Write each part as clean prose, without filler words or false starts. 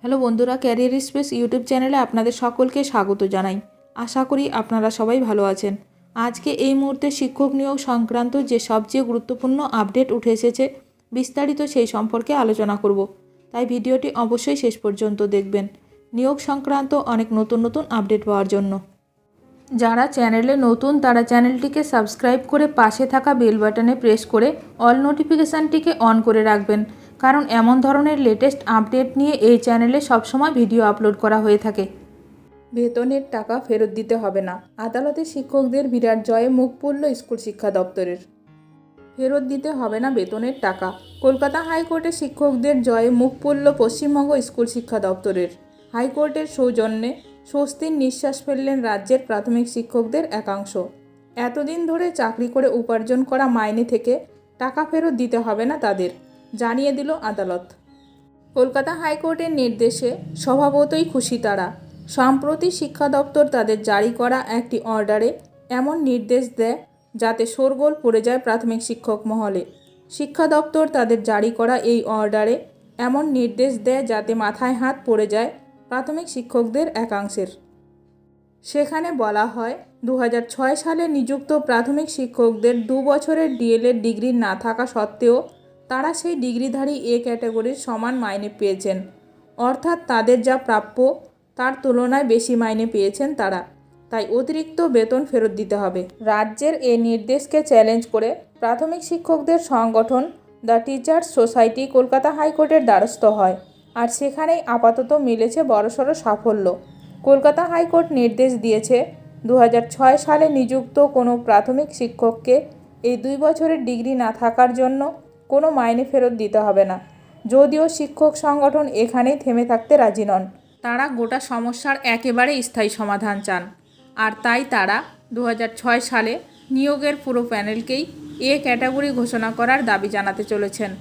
Hello বন্ধুরা, career space YouTube চ্যানেলে আপনাদের সকলকে স্বাগত জানাই। আশা করি আপনারা সবাই ভালো আছেন। আজকে এই মুহূর্তে শিক্ষক নিয়োগ সংক্রান্ত যে সবচেয়ে গুরুত্বপূর্ণ আপডেট উঠে এসেছে, বিস্তারিত সেই সম্পর্কে আলোচনা করব। তাই ভিডিওটি অবশ্যই শেষ পর্যন্ত দেখবেন নিয়োগ সংক্রান্ত অনেক নতুন নতুন আপডেট পাওয়ার জন্য। যারা চ্যানেলে নতুন তারা চ্যানেলটিকে সাবস্ক্রাইব করে পাশে থাকা বেল বাটনে প্রেস করে অল নোটিফিকেশানটিকে অন করে রাখবেন, কারণ এমন ধরনের লেটেস্ট আপডেট নিয়ে এই চ্যানেলে সবসময় ভিডিও আপলোড করা হয়ে থাকে। বেতনের টাকা ফেরত দিতে হবে না, আদালতে শিক্ষকদের বিরাট জয়ে মুখ পুড়ল স্কুল শিক্ষা দপ্তরের। ফেরত দিতে হবে না বেতনের টাকা, কলকাতা হাইকোর্টে শিক্ষকদের জয়ে মুখ পুড়ল পশ্চিমবঙ্গ স্কুল শিক্ষা দপ্তরের। হাইকোর্টের সৌজন্যে স্বস্তির নিঃশ্বাস ফেললেন রাজ্যের প্রাথমিক শিক্ষকদের একাংশ। এতদিন ধরে চাকরি করে উপার্জন করা মাইনে থেকে টাকা ফেরত দিতে হবে না তাদের, জানিয়ে দিল আদালত। কলকাতা হাইকোর্টের নির্দেশে স্বভাবতই খুশি তারা। সম্প্রতি শিক্ষা দপ্তর তাদের জারি করা একটি অর্ডারে এমন নির্দেশ দেয় যাতে শোরগোল পড়ে যায় প্রাথমিক শিক্ষক মহলে। শিক্ষা দপ্তর তাদের জারি করা এই অর্ডারে এমন নির্দেশ দেয় যাতে মাথায় হাত পড়ে যায় প্রাথমিক শিক্ষকদের একাংশের। সেখানে বলা হয়, 2006 সালে নিযুক্ত প্রাথমিক শিক্ষকদের 2 বছরের ডিএলএড ডিগ্রি না থাকা সত্ত্বেও তারা সেই ডিগ্রিধারী এ ক্যাটাগরির সমান মাইনে পেয়েছেন, অর্থাৎ তাদের যা প্রাপ্য তার তুলনায় বেশি মাইনে পেয়েছেন তারা, তাই অতিরিক্ত বেতন ফেরত দিতে হবে। রাজ্যের এই নির্দেশকে চ্যালেঞ্জ করে প্রাথমিক শিক্ষকদের সংগঠন দ্য টিচার্স সোসাইটি কলকাতা হাইকোর্টের দ্বারস্থ হয়, আর সেখানেই আপাতত মিলেছে বড়সড় সাফল্য। কলকাতা হাইকোর্ট নির্দেশ দিয়েছে, 2006 সালে নিযুক্ত কোনো প্রাথমিক শিক্ষককে এই 2 বছরের ডিগ্রি না থাকার জন্য কোনো মাইনে ফেরত দিতে হবে না। যদিও শিক্ষক সংগঠন এখানেই থেমে থাকতে রাজি নন, তারা গোটা সমস্যার একেবারে স্থায়ী সমাধান চান। আর তাই তারা 2006 সালে নিয়োগের পুরো প্যানেলকেই এ ক্যাটাগরি ঘোষণা করার দাবি জানাতে চলেছেন।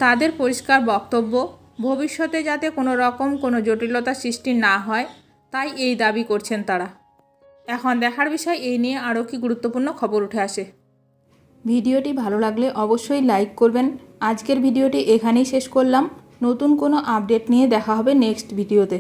তাদের পরিষ্কার বক্তব্য, ভবিষ্যতে যাতে কোনো রকম কোনো জটিলতা সৃষ্টি না হয় তাই এই দাবি করছেন তারা। এখন দেখার বিষয় এই নিয়ে আরও কি গুরুত্বপূর্ণ খবর উঠে আসে। ভিডিওটি ভালো লাগলে অবশ্যই লাইক করবেন। আজকের ভিডিওটি এখানেই শেষ করলাম। নতুন কোনো আপডেট নিয়ে দেখা হবে নেক্সট ভিডিওতে।